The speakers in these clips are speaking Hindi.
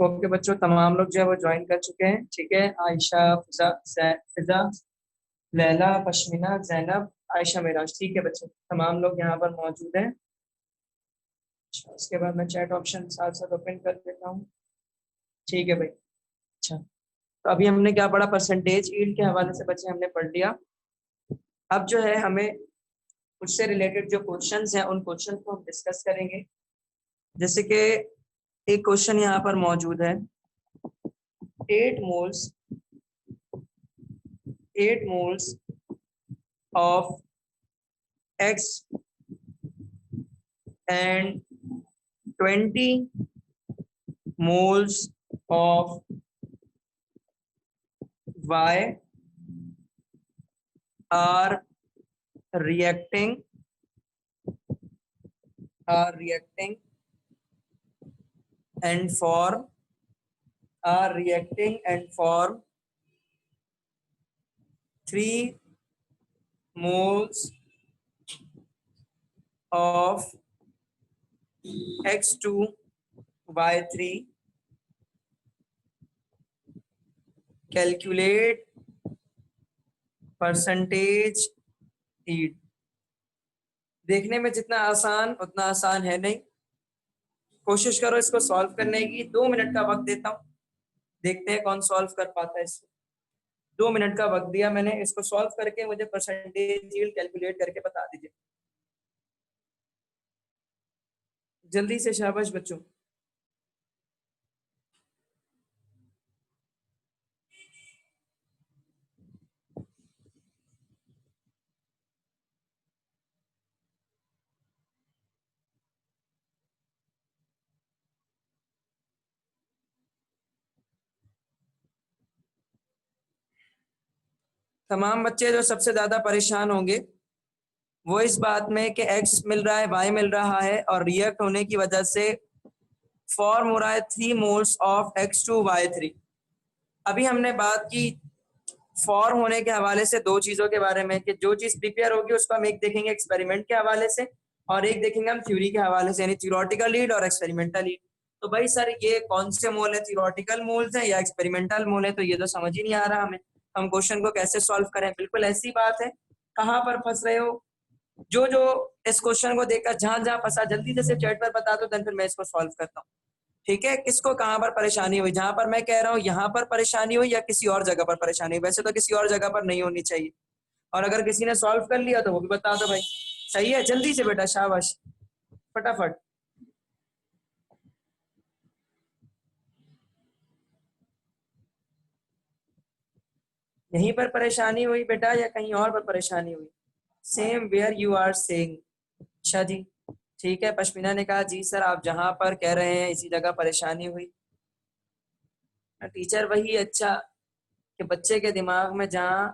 ओके बच्चों, तमाम लोग जो है वो ज्वाइन कर चुके हैं। ठीक है, आयशा, फिजा, फिजा, लैला, पश्मीना, जैनब, आयशा, मिराज। ठीक है बच्चों, तमाम लोग यहाँ पर मौजूद हैं। अच्छा, उसके बाद मैं चैट ऑप्शन साथ साथ ओपन कर देता हूँ। ठीक है भाई। अच्छा, तो अभी हमने क्या पढ़ा? परसेंटेज यील्ड के हवाले से बच्चे हमने पढ़ लिया। अब जो है हमें उससे रिलेटेड जो क्वेश्चंस हैं उन क्वेश्चन को हम डिस्कस करेंगे। जैसे कि एक क्वेश्चन यहाँ पर मौजूद है, 8 moles of X and 20 moles of Y are reacting and form 3 moles of X2 Y3. Calculate percentage heat. देखने में जितना आसान उतना आसान है नहीं। कोशिश करो इसको सॉल्व करने की। 2 मिनट का वक्त देता हूँ, देखते हैं कौन सॉल्व कर पाता है इसको। 2 मिनट का वक्त दिया मैंने, इसको सॉल्व करके मुझे परसेंटेज यील्ड कैलकुलेट करके बता दीजिए जल्दी से। शाबाश बच्चों। तमाम बच्चे जो सबसे ज्यादा परेशान होंगे वो इस बात में कि x मिल रहा है, y मिल रहा है और रिएक्ट होने की वजह से फॉर्म हो रहा है 3 मोल्स ऑफ X2Y3। अभी हमने बात की फॉर्म होने के हवाले से 2 चीजों के बारे में कि जो चीज प्रिपेयर होगी उसको हम एक देखेंगे एक्सपेरिमेंट के हवाले से और एक देखेंगे हम थ्योरी के हवाले से, यानी थ्योरेटिकल लीड और एक्सपेरिमेंटल लीड। तो भाई सर ये कौन से मोल है, थ्योरेटिकल मोल्स है या एक्सपेरिमेंटल मोल है? तो ये तो समझ ही नहीं आ रहा हमें, हम क्वेश्चन को कैसे सॉल्व करें। बिल्कुल ऐसी बात है। कहाँ पर फंस रहे हो? जो जो इस क्वेश्चन को देखकर जहां जहां फंसा जल्दी से चैट पर बता दो, देन फिर मैं इसको सॉल्व करता हूँ। ठीक है, किसको कहां पर परेशानी हुई? जहां पर मैं कह रहा हूँ यहाँ पर परेशानी हुई या किसी और जगह पर परेशानी हुई? वैसे तो किसी और जगह पर नहीं होनी चाहिए। और अगर किसी ने सॉल्व कर लिया तो वो भी बता दो भाई। सही है, जल्दी से बेटा, शाबाश, फटाफट। यहीं पर परेशानी हुई बेटा या कहीं और पर परेशानी हुई? Same where you are saying. अच्छा जी, ठीक है। पश्मीना ने कहा जी सर, आप जहां पर कह रहे हैं इसी जगह परेशानी हुई। टीचर वही अच्छा कि बच्चे के दिमाग में जहाँ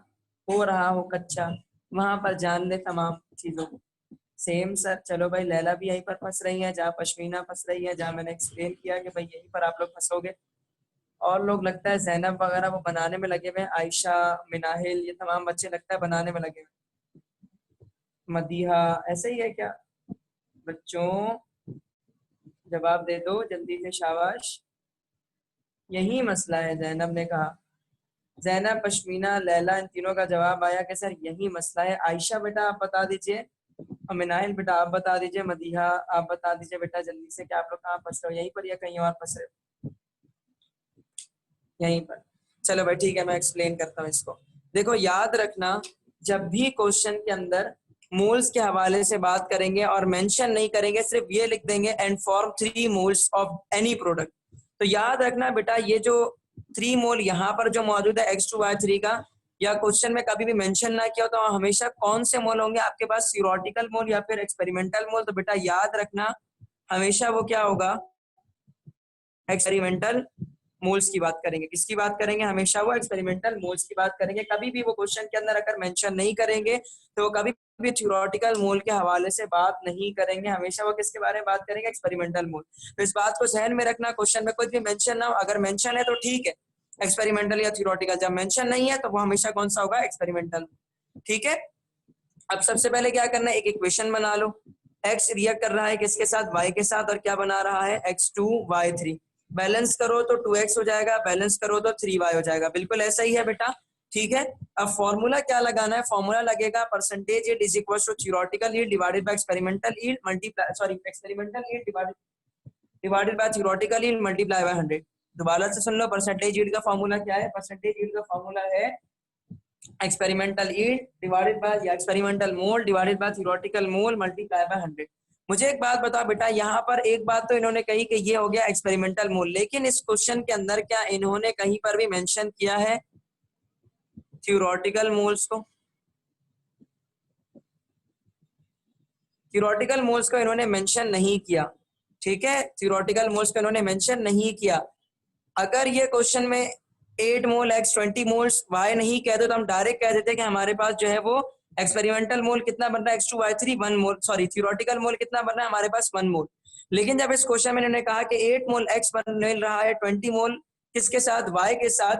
हो रहा हो कच्चा वहां पर जान ले तमाम चीजों को। Same sir. चलो भाई, लैला भी यहीं पर फंस रही है जहाँ पश्मीना फंस रही है, जहाँ मैंने एक्सप्लेन किया कि भाई यहीं पर आप लोग फंसोगे। और लोग लगता है जैनब वगैरह वो बनाने में लगे हुए हैं, आयशा, मिनाहिल, ये तमाम बच्चे लगता है बनाने में लगे हुए। मदीहा, ऐसे ही है क्या? बच्चों जवाब दे दो जल्दी से, शाबाश। यही मसला है, जैनब ने कहा। जैनब, पश्मीना, लैला, इन तीनों का जवाब आया कि सर यही मसला है। आयशा बेटा आप बता दीजिए, और मिनाहिल बेटा आप बता दीजिए, मदीहा आप बता दीजिए बेटा जल्दी से कि आप लोग कहाँ फंस रहे हो, यहीं पर या कहीं और फंस रहे हो? यहीं पर। चलो भाई ठीक है, मैं एक्सप्लेन करता हूँ इसको। देखो याद रखना, जब भी क्वेश्चन के अंदर मोल्स के हवाले से बात करेंगे और मेंशन नहीं करेंगे, सिर्फ ये लिख देंगे and form 3 moles of any product, तो याद रखना बेटा ये जो 3 मोल यहाँ पर जो मौजूद है X2Y3 का, या क्वेश्चन में कभी भी मेंशन ना किया तो हमेशा कौन से मोल होंगे आपके पास? थ्योरेटिकल मोल या फिर एक्सपेरिमेंटल मोल। तो बेटा याद रखना हमेशा वो क्या होगा? एक्सपेरिमेंटल मोल्स की बात करेंगे। किसकी बात करेंगे? हमेशा वो एक्सपेरिमेंटल मोल्स की बात करेंगे। कभी भी वो क्वेश्चन के अंदर अगर मेंशन नहीं करेंगे तो वो कभी भी थ्योरेटिकल मोल के हवाले से बात नहीं करेंगे। हमेशा वो किसके बारे में बात करेंगे? एक्सपेरिमेंटल मोल। तो इस बात को जहन में रखना, क्वेश्चन में कुछ भी मेंशन ना हो, अगर मेंशन है तो ठीक है एक्सपेरिमेंटल या थ्योरेटिकल, जब मेंशन नहीं है तो वो हमेशा कौन सा होगा? एक्सपेरिमेंटल। ठीक है, अब सबसे पहले क्या करना है, एक इक्वेशन बना लो। x रिएक्ट कर रहा है किसके साथ? y के साथ, और क्या बना रहा है? X2Y3। बैलेंस करो तो 2x हो जाएगा, बैलेंस करो तो 3y हो जाएगा। बिल्कुल ऐसा ही है बेटा, ठीक है। अब फॉर्मूला क्या लगाना है, फॉर्मूला लगेगा percentage yield is equal to theoretical yield divided by experimental yield multiply, sorry experimental yield divided by theoretical yield multiply by 100। दोबारा से सुन लो, परसेंटेज यील्ड का फॉर्मूला क्या है, परसेंटेज यील्ड का फॉर्मूला है एक्सपेरिमेंटल यील्ड डिवाइडेड बाय या experimental mole divided by theoretical mole multiply by 100। मुझे एक बात बताओ बेटा, यहाँ पर एक बात तो इन्होंने कही कि ये हो गया एक्सपेरिमेंटल मोल, लेकिन इस क्वेश्चन के अंदर क्या इन्होंने कहीं पर भी मेंशन किया है थ्योरेटिकल मोल्स को? थ्योरेटिकल मोल्स को इन्होंने मेंशन नहीं किया, ठीक है, थ्योरेटिकल मोल्स को इन्होंने मेंशन नहीं किया। अगर ये क्वेश्चन में 8 मोल x 20 मोल्स y नहीं कहते तो हम डायरेक्ट कह देते कि हमारे पास जो है वो एक्सपेरिमेंटल मोल कितना बन रहा है x2y3 1 मोल, सॉरी थ्योरेटिकल मोल कितना बन रहा है हमारे पास 1 मोल। लेकिन जब इस क्वेश्चन में इन्होंने कहा कि 8 मोल x मिल रहा है 20 मोल किसके साथ, y के साथ,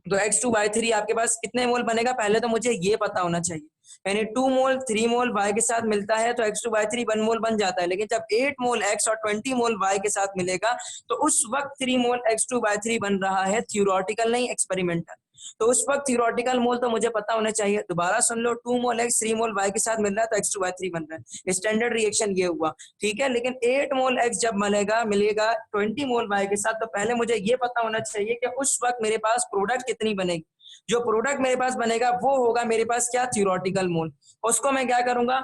तो x2y3 आपके पास कितने मोल बनेगा, पहले तो मुझे ये पता होना चाहिए। यानी 2 मोल 3 मोल y के साथ मिलता है तो x2y3 1 मोल बन जाता है, लेकिन जब 8 मोल x और 20 मोल y के साथ मिलेगा तो उस वक्त 3 मोल x2y3 बन रहा है, थ्योरेटिकल नहीं एक्सपेरिमेंटल। तो उस वक्त थ्योरेटिकल मोल तो मुझे पता होना चाहिए। दोबारा सुन लो, 2 मोल x 3 मोल y के साथ मिल रहा है तो x2y3 बन रहा है, स्टैंडर्ड रिएक्शन ये हुआ, ठीक है। लेकिन 8 मोल x जब मिलेगा 20 मोल y के साथ, तो पहले मुझे ये पता होना चाहिए कि उस वक्त मेरे पास प्रोडक्ट कितनी बनेगी। जो प्रोडक्ट मेरे पास बनेगा वो होगा मेरे पास क्या, थ्योरेटिकल मोल। उसको मैं क्या करूंगा,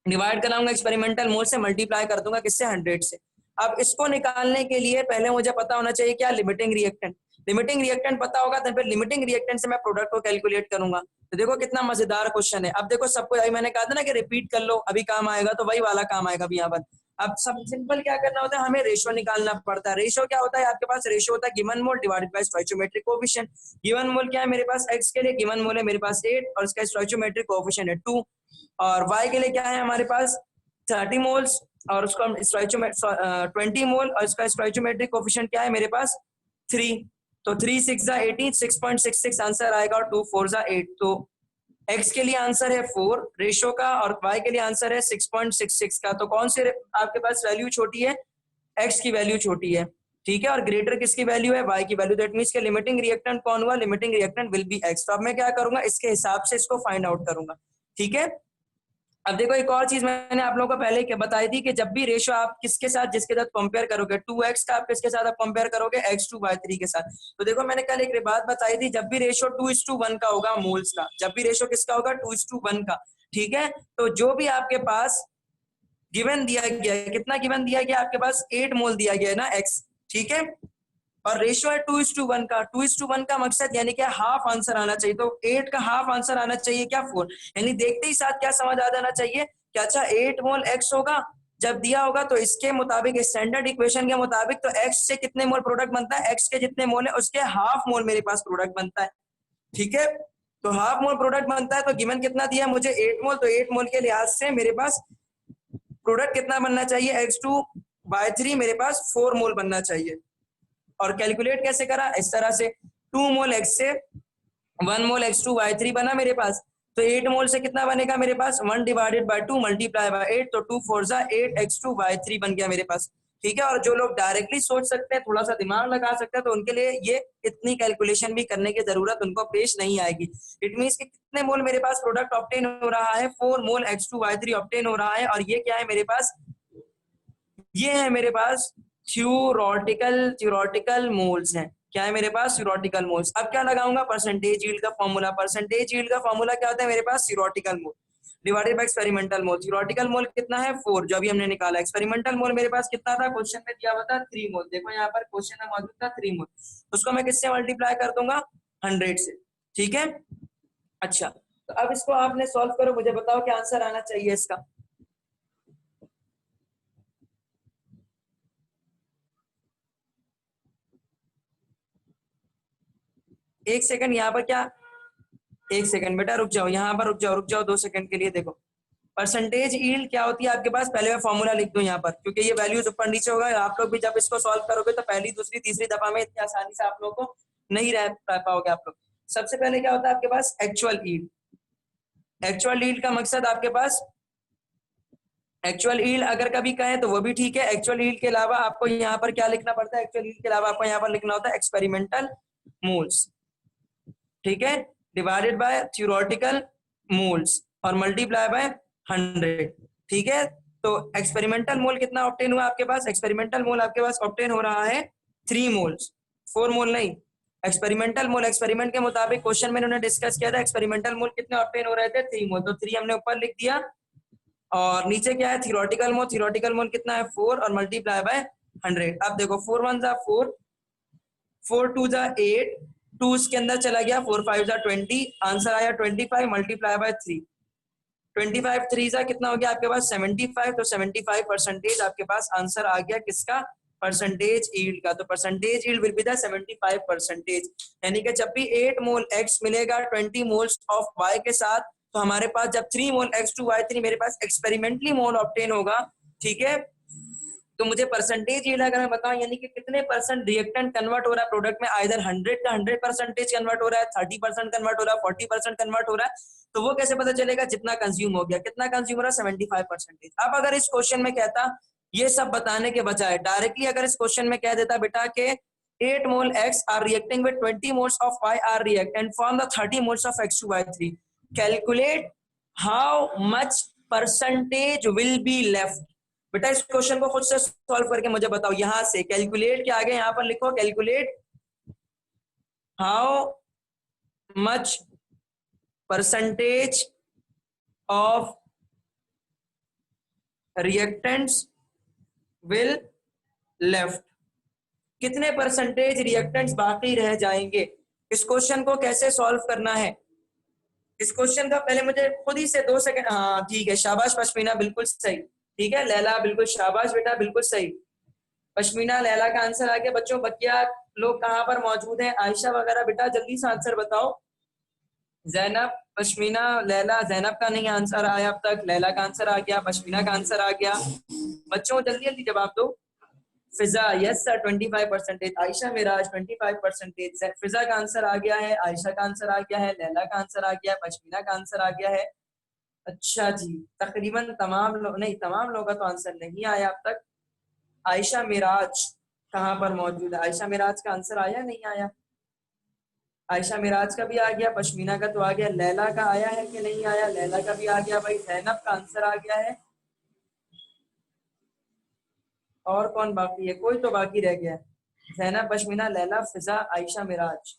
डिवाइड कराऊंगा एक्सपेरिमेंटल मोल से, मल्टीप्लाई कर दूंगा किससे, 100 से। अब इसको निकालने के लिए पहले मुझे पता होना चाहिए क्या, लिमिटिंग रिएक्टेंट। लिमिटिंग रिएक्टेंट पता होगा तो फिर लिमिटिंग रिएक्टेंट से मैं प्रोडक्ट को कैलकुलेट करूंगा। तो देखो कितना मजेदार क्वेश्चन है। अब देखो सबको, अभी मैंने कहा था ना कि रिपीट कर लो, अभी काम आएगा, तो वही वाला काम आएगा अभी यहाँ पर। अब सब सिंपल क्या करना होता है, हमें रेशो निकालना पड़ता है। रेशो क्या होता है आपके पास, रेशो होता है given mole divided by stoichiometric coefficient. Given mole क्या है मेरे पास, x के लिए गिवन मोल है मेरे पास 8 और इसका स्टोइचियोमेट्रिक कोएफिशिएंट है 2, और y के लिए क्या है हमारे पास 30 मोल्स और उसका 20 मोल और इसका स्टोइचियोमेट्रिक कोएफिशिएंट क्या है मेरे पास 3। तो 3 6 18 6.66 आंसर आएगा और 2 4 8। तो x के लिए आंसर है 4 रेशो का और y के लिए आंसर है 6.66 का। तो कौन से आपके पास वैल्यू छोटी है, x की वैल्यू छोटी है, ठीक है, और ग्रेटर किसकी वैल्यू है, y की वैल्यू। दैट मींस के लिमिटिंग रिएक्टेंट कौन हुआ, limiting reactant will be x। तो अब मैं क्या करूंगा, इसके हिसाब से इसको फाइंड आउट करूंगा, ठीक है। अब देखो एक और चीज मैंने आप लोगों को पहले ही बताई थी कि जब भी रेशो आप किसके साथ, जिसके साथ कंपेयर करोगे 2x का, आप किसके साथ आप कंपेयर करोगे, x2y3 के साथ। तो देखो मैंने कल एक बात बताई थी, जब भी रेशो 2:1 का होगा मोल्स का, जब भी रेशो किसका होगा 2:1 का, ठीक है। तो जो भी आपके पास गिवन दिया गया है, कितना गिवन दिया गया आपके पास 8 मोल दिया गया है ना x, ठीक है, और रेशियो है 2:1 का। 2:1 का मकसद यानी कि हाफ आंसर आना चाहिए, तो 8 का हाफ आंसर आना चाहिए क्या, 4। यानी देखते ही साथ क्या समझ आ जाना चाहिए कि अच्छा 8 मोल x होगा, जब दिया होगा तो इसके मुताबिक, स्टैंडर्ड इक्वेशन के मुताबिक, तो x से कितने मोल प्रोडक्ट बनता है, x के जितने मोल है उसके हाफ मोल मेरे पास प्रोडक्ट बनता है, ठीक है। तो हाफ मोल प्रोडक्ट बनता है, तो गिवन कितना दिया है मुझे 8 मोल, तो 8 मोल के लिहाज से मेरे पास प्रोडक्ट कितना बनना चाहिए, x2/3 मेरे पास 4 मोल बनना चाहिए। और कैलकुलेट कैसे करा, इस तरह से 2 मोल x से 1 मोल x2y3 बना मेरे पास, तो 8 मोल से कितना बनेगा मेरे पास 1 डिवाइडेड बाय 2 मल्टीप्लाई बाय 8, तो 2 4 8 x2y3 बन गया मेरे पास, ठीक है। और जो लोग डायरेक्टली सोच सकते हैं, थोड़ा सा दिमाग लगा सकते हैं, तो उनके लिए ये इतनी कैलकुलेशन भी करने की जरूरत उनको पेश नहीं आएगी। इट मींस कि कितने मोल मेरे पास प्रोडक्ट ऑब्टेन हो रहा है, 4 मोल x2y3 ऑब्टेन हो रहा है, और ये क्या है मेरे पास, ये है मेरे पास थ्योरेटिकल मोल्स हैं। क्या है मेरे पास, थ्योरेटिकल मोल्स। अब क्या लगाऊंगा, परसेंटेज यील्ड का फॉर्मूला। परसेंटेज यील्ड का फॉर्मूला क्या होता है मेरे पास, theoretical mole divided by experimental mole. Theoretical mole कितना है 4, जो अभी हमने निकाला। एक्सपेरिमेंटल मोल मेरे पास कितना था, क्वेश्चन में दिया हुआ था 3 मोल। देखो यहाँ पर क्वेश्चन में मौजूद था 3 मोल, उसको मैं किससे मल्टीप्लाई कर दूंगा, 100 से, ठीक है। अच्छा, तो अब इसको आपने सॉल्व करो, मुझे बताओ क्या आंसर आना चाहिए इसका। एक सेकंड यहाँ पर क्या, एक सेकंड बेटा रुक जाओ, यहाँ पर रुक जाओ 2 सेकंड के लिए। देखो परसेंटेज यील्ड क्या होती है आपके पास, पहले मैं फॉर्मूला लिख दूं यहाँ पर, क्योंकि ये वैल्यूज ऊपर नीचे होगा। आप लोग भी जब इसको सॉल्व करोगे तो पहली दूसरी तीसरी दफा में इतनी आसानी से आप लोगों को नहीं रह पाओगे आप लोग। सबसे पहले क्या होता है आपके पास एक्चुअल यील्ड। एक्चुअल यील्ड का मकसद आपके पास एक्चुअल ईल्ड अगर कभी कहें तो वो भी ठीक है। एक्चुअल ईल्ड के अलावा आपको यहाँ पर क्या लिखना पड़ता है? एक्चुअल ईल्ड के अलावा आपको यहाँ पर लिखना होता है एक्सपेरिमेंटल मोल्स, ठीक है, डिवाइडेड बाय थ्योरेटिकल मोल्स और मल्टीप्लाई बाय 100, ठीक है। तो एक्सपेरिमेंटल मोल कितना ऑब्टेन हुआ आपके पास? एक्सपेरिमेंटल मोल आपके पास ऑब्टेन हो रहा है 3 मोल्स, 4 मोल नहीं। एक्सपेरिमेंटल मोल, एक्सपेरिमेंट के मुताबिक क्वेश्चन में उन्होंने डिस्कस किया था, एक्सपेरिमेंटल मोल कितने ऑब्टेन हो रहे थे? 3 मोल। तो 3 हमने ऊपर लिख दिया और नीचे क्या है? थ्योरेटिकल मोल। थ्योरेटिकल मोल कितना है? 4 और मल्टीप्लाई बाय 100। अब देखो 4 1 जा 4, 4 2 जा 8, 2 इसके अंदर चला गया, 4 5 जा 20, आंसर आया 25 मल्टीप्लाई बाय 3। 25 3 जा कितना हो गया आपके पास? 75। तो 75% आपके पास आंसर आ गया किसका? परसेंटेज ईल्ड का। तो percentage yield will be the 75%। यानी कि जब भी 8 मोल एक्स मिलेगा 20 मोल्स ऑफ वाई के साथ, तो हमारे पास जब 3 मोल X2Y3 मेरे पास एक्सपेरिमेंटली मोल ऑब्टेन होगा, ठीक है। तो मुझे परसेंटेज ईल्ड अगर मैं बताऊं यानी कि कितने परसेंट रिएक्टेंट कन्वर्ट हो रहा है प्रोडक्ट में, आइदर 100 का 100% कन्वर्ट हो रहा है, 30% कन्वर्ट हो रहा है, 40% कन्वर्ट हो रहा है, तो वो कैसे पता चलेगा? जितना कंज्यूम हो गया। कितना कंज्यूम हो रहा है? 75%। अब अगर इस क्वेश्चन में कहता ये सब बताने के बजाय डायरेक्टली अगर इस क्वेश्चन में कह देता बेटा के 8 मोल X are reacting with 20 moles of Y are react and form the 30 moles of X2Y3. Calculate how much percentage will be left. बेटा इस क्वेश्चन को खुद से सॉल्व करके मुझे बताओ। यहां से कैलकुलेट के आगे यहां पर लिखो calculate how much percentage of reactants will left. कितने परसेंटेज रिएक्टेंट्स बाकी रह जाएंगे। इस क्वेश्चन को कैसे सॉल्व करना है? इस क्वेश्चन का पहले मुझे खुद ही से 2 सेकंड, हाँ ठीक है, शाबाश पश्मीना, बिल्कुल सही, ठीक है। लैला बिल्कुल शाबाश बेटा, बिल्कुल सही। पश्मीना लैला का आंसर आ गया। बच्चों बकिया लोग कहाँ पर मौजूद हैं? आयशा वगैरह बेटा जल्दी से आंसर बताओ। जैनब, पश्मीना, लैला। जैनब का नहीं आंसर आया अब तक, लैला का आंसर आ गया, पश्मीना का आंसर आ गया। बच्चों जल्दी जल्दी जवाब दो। फिजा यस सर 25%। आयशा मिराज 25%। फिजा का आंसर आ गया है, आयशा का आंसर आ गया है, लैला का आंसर आ गया है, पश्मीना का आंसर आ गया है। अच्छा जी, तकरीबन तमाम लोग नहीं, तमाम लोगों का तो आंसर नहीं आया अब तक। आयशा मिराज कहाँ पर मौजूद है? आयशा मिराज का आंसर आया नहीं आया? आयशा मिराज का भी आ गया, पश्मीना का तो आ गया, लैला का आया है कि नहीं आया? लैला का भी आ गया भाई, जैनब का आंसर आ गया है। और कौन बाकी है? कोई तो बाकी रह गया है। जैनब, पश्मीना, लैला, फिजा, आयशा मिराज।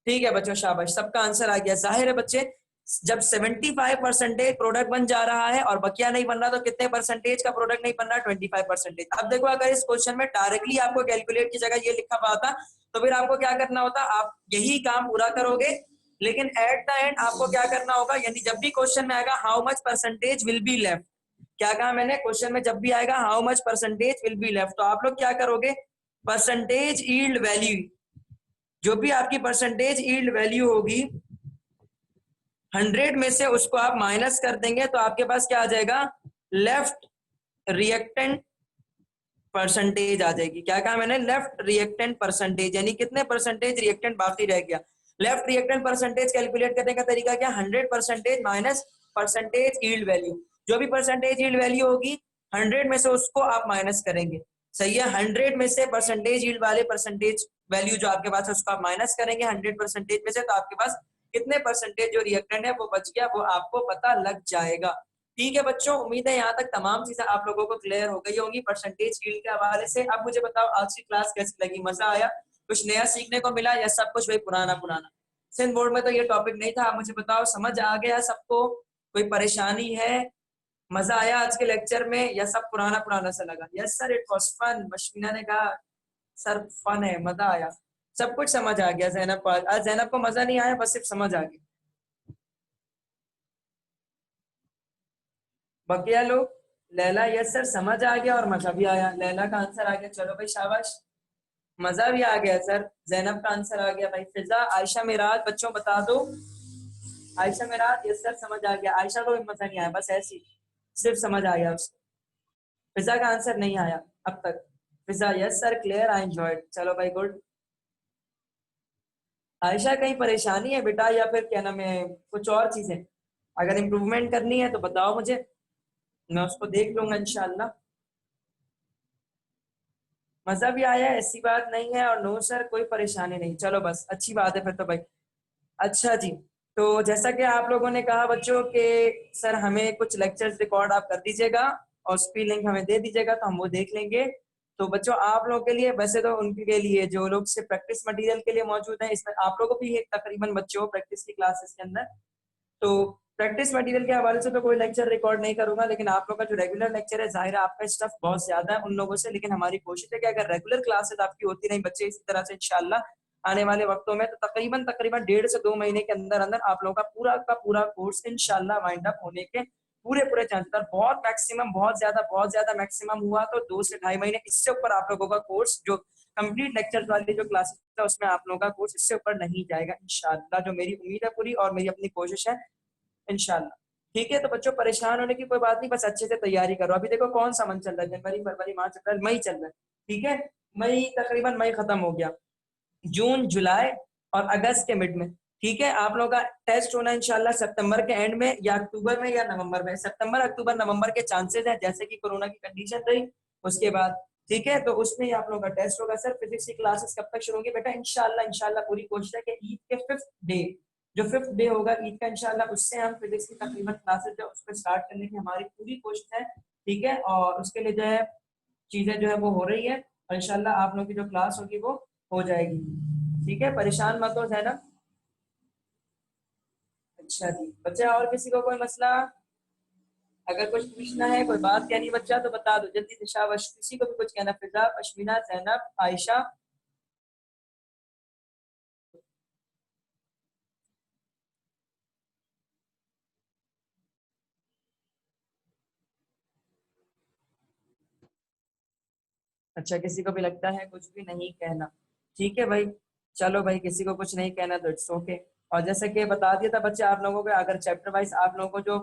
ठीक है बच्चों, शाबाश, सबका आंसर आ गया। जाहिर है बच्चे, जब 75% प्रोडक्ट बन जा रहा है और बकिया नहीं बन रहा, तो कितने परसेंटेज का प्रोडक्ट नहीं बन रहा? 25%। अब देखो अगर इस क्वेश्चन में डायरेक्टली आपको कैलकुलेट की जगह ये लिखा हुआ था, तो फिर आपको क्या करना होता? आप यही काम पूरा करोगे, लेकिन एट द एंड आपको क्या करना होगा? यानी जब भी क्वेश्चन में आएगा how much percentage will be left, क्या कहा मैंने? क्वेश्चन में जब भी आएगा how much percentage will be left, तो आप लोग क्या करोगे? परसेंटेज ईल्ड वैल्यू, जो भी आपकी परसेंटेज ईल्ड वैल्यू होगी 100 में से, उसको आप माइनस कर देंगे, तो आपके पास क्या आ जाएगा? लेफ्ट रिएक्टेंट परसेंटेज आ जाएगी। क्या कहा मैंने? लेफ्ट रिएक्टेंट परसेंटेज, यानी कितने परसेंटेज रिएक्टेंट बाकी रह गया। लेफ्ट रिएक्टेंट परसेंटेज कैलकुलेट करने का तरीका क्या? 100% माइनस परसेंटेज ईल्ड वैल्यू। जो भी परसेंटेज ईल्ड वैल्यू होगी 100 में से, उसको आप माइनस करेंगे। सही है, 100 में से परसेंटेज ईल्ड वाले परसेंटेज वैल्यू जो आपके पास है उसको आप माइनस करेंगे 100% में से, तो आपके पास कितने परसेंटेज जो रिएक्टेंट है वो बच गया, वो आपको पता लग जाएगा। ठीक है बच्चों, उम्मीद है यहाँ तक तमाम चीजें आप लोगों को क्लियर हो गई होंगी परसेंटेज फील्ड के हवाले से। अब मुझे बताओ आज की क्लास कैसी लगी? मजा आया? कुछ नया सीखने को मिला या सब कुछ वही पुराना पुराना? सिंध बोर्ड में तो ये टॉपिक नहीं था। मुझे बताओ समझ आ गया सबको? कोई परेशानी है? मजा आया आज के लेक्चर में या सब पुराना पुराना सा लगा? Yes sir it was fun. Mashmina ने कहा सर फन है, मजा आया, सब कुछ समझ आ गया। जैनब को आज जैनब को मजा नहीं आया, बस सिर्फ समझ आ गया। बकिया लोग, लैला यस सर समझ आ गया और मजा भी आया। लैला का आंसर आ गया, चलो भाई शाबाश, मजा भी आ गया सर। जैनब का आंसर आ गया भाई। फिजा, आयशा मिराज बच्चों बता दो। आयशा मिराज यस सर समझ आ गया। आयशा को भी मजा नहीं आया, बस ऐसी सिर्फ समझ आ गया उसको। फिजा का आंसर नहीं आया अब तक। Fiza yes sir clear, I enjoyed, चलो भाई गुड। आयशा कहीं परेशानी है बेटा या फिर क्या नाम है कुछ और चीजें? अगर इम्प्रूवमेंट करनी है तो बताओ मुझे। मैं उसको देख लूंगा इंशाल्लाह। मजा भी आया, ऐसी बात नहीं है। और नो सर कोई परेशानी नहीं, चलो बस अच्छी बात है फिर तो भाई। अच्छा जी, तो जैसा कि आप लोगों ने कहा बच्चों के सर हमें कुछ लेक्चर्स रिकॉर्ड आप कर दीजिएगा और उसकी लिंक हमें दे दीजिएगा तो हम वो देख लेंगे। तो बच्चों आप लोगों के लिए, वैसे तो उनके लिए जो लोग से प्रैक्टिस मटेरियल के लिए मौजूद हैं, इसमें आप लोगों को भी एक तकरीबन बच्चों प्रैक्टिस की क्लासेस के अंदर, तो प्रैक्टिस मटेरियल के हवाले से तो कोई लेक्चर रिकॉर्ड नहीं करूंगा, लेकिन आप लोग का जो रेगुलर लेक्चर है, जाहिर है आपका स्टफ बहुत ज्यादा है उन लोगों से, लेकिन हमारी कोशिश है कि अगर रेगुलर क्लासेस आपकी होती रही बच्चे इसी तरह से इंशाल्लाह आने वाले वक्तों में, तो तकरीबन तकरीबन 1.5 से 2 महीने के अंदर अंदर आप लोगों का पूरा कोर्स इंशाल्लाह वाइंड अप होने के पूरे पूरे चांसेस। और बहुत मैक्सिमम, बहुत ज्यादा मैक्सिमम हुआ तो 2 से ढाई महीने, इससे ऊपर आप लोगों का कोर्स जो कंप्लीट लेक्चर वाली जो क्लासेस है उसमें आप लोगों का कोर्स इससे ऊपर नहीं जाएगा इंशाल्लाह, जो मेरी उम्मीद है पूरी और मेरी अपनी कोशिश है इंशाल्लाह। ठीक है, तो बच्चों परेशान होने की कोई बात नहीं, बस अच्छे से तैयारी करो। अभी देखो कौन सा मंथ चल रहा है, जनवरी फरवरी मार्च अप्रैल मई चल रहा है। ठीक है, मई तकरीबन मई खत्म हो गया, जून जुलाई और अगस्त के मिड में। ठीक है, आप लोगों का टेस्ट होना इंशाल्लाह सितंबर के एंड में या अक्टूबर में या नवंबर में, सितंबर अक्टूबर नवंबर के चांसेस है, जैसे कि कोरोना की कंडीशन रही उसके बाद। ठीक है, तो उसमें ही आप लोगों का टेस्ट होगा। सर फिजिक्स की क्लासेस कब तक शुरू होंगी बेटा? इंशाल्लाह इंशाल्लाह पूरी कोशिश है कि ईद के 5th डे, जो 5th डे होगा ईद का, इंशाल्लाह उससे हम फिजिक्स की तकरीबन क्लासेस जो उसको स्टार्ट करने की हमारी पूरी कोशिश है। ठीक है, और उसके लिए जो है चीजें जो है वो हो रही है, और इंशाल्लाह आप लोगों की जो क्लास होगी वो हो जाएगी। ठीक है, परेशान मत हो जैनब। अच्छा जी बच्चा, और किसी को कोई मसला, अगर कुछ पूछना है, कोई बात कहनी है बच्चा तो बता दो जल्दी। निशा किसी को भी कुछ कहना, फिजा, पश्मीना, जैनब, आयशा। अच्छा, किसी को भी लगता है कुछ भी नहीं कहना, ठीक है भाई। चलो भाई, किसी को कुछ नहीं कहना तो इट्स ओके। और जैसे कि बता दिया था बच्चे आप लोगों को, अगर चैप्टर वाइज आप लोगों को जो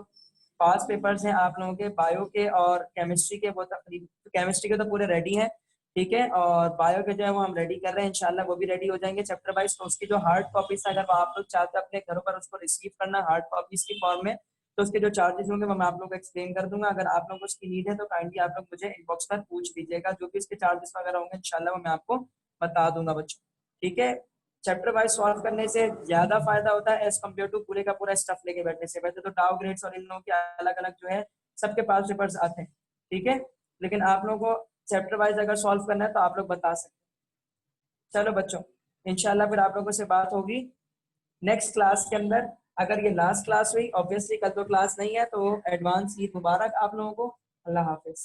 पास पेपर्स हैं आप लोगों के बायो के और केमिस्ट्री के, वो तकरीबन केमिस्ट्री के तो पूरे रेडी हैं। ठीक है, और बायो के जो है वो हम रेडी कर रहे हैं, इंशाल्लाह वो भी रेडी हो जाएंगे चैप्टर वाइज। तो उसकी जो हार्ड कॉपीज, अगर वो आप लोग चाहते हैं अपने घरों पर उसको रिसीव करना हार्ड कॉपीज की फॉर्म में, तो उसके जो चार्जेस होंगे वो मैं आप लोगों को एक्सप्लेन कर दूंगा। अगर आप लोगों को उसकी नीड है तो काइंडली आप लोग मुझे इनबॉक्स पर पूछ लीजिएगा, जो भी इसके चार्जेस वगैरह होंगे इंशाल्लाह वो मैं आपको बता दूंगा बच्चों। ठीक है, चैप्टर वाइज सॉल्व करने से ज्यादा फायदा होता है एज कम्पेयर टू पूरे का पूरा स्टफ लेके बैठने से। वैसे तो डाउ ग्रेड्स और इन लोगों के अलग अलग जो है सबके पास पेपर्स आते हैं। ठीक है, लेकिन आप लोगों को चैप्टर वाइज अगर सॉल्व करना है तो आप लोग बता सकते हैं। चलो बच्चों, इंशाल्लाह फिर आप लोगों से बात होगी नेक्स्ट क्लास के अंदर। अगर ये लास्ट क्लास हुई, ऑब्वियसली कल तो क्लास नहीं है, तो एडवांस ईद मुबारक आप लोगों को। अल्लाह हाफिज।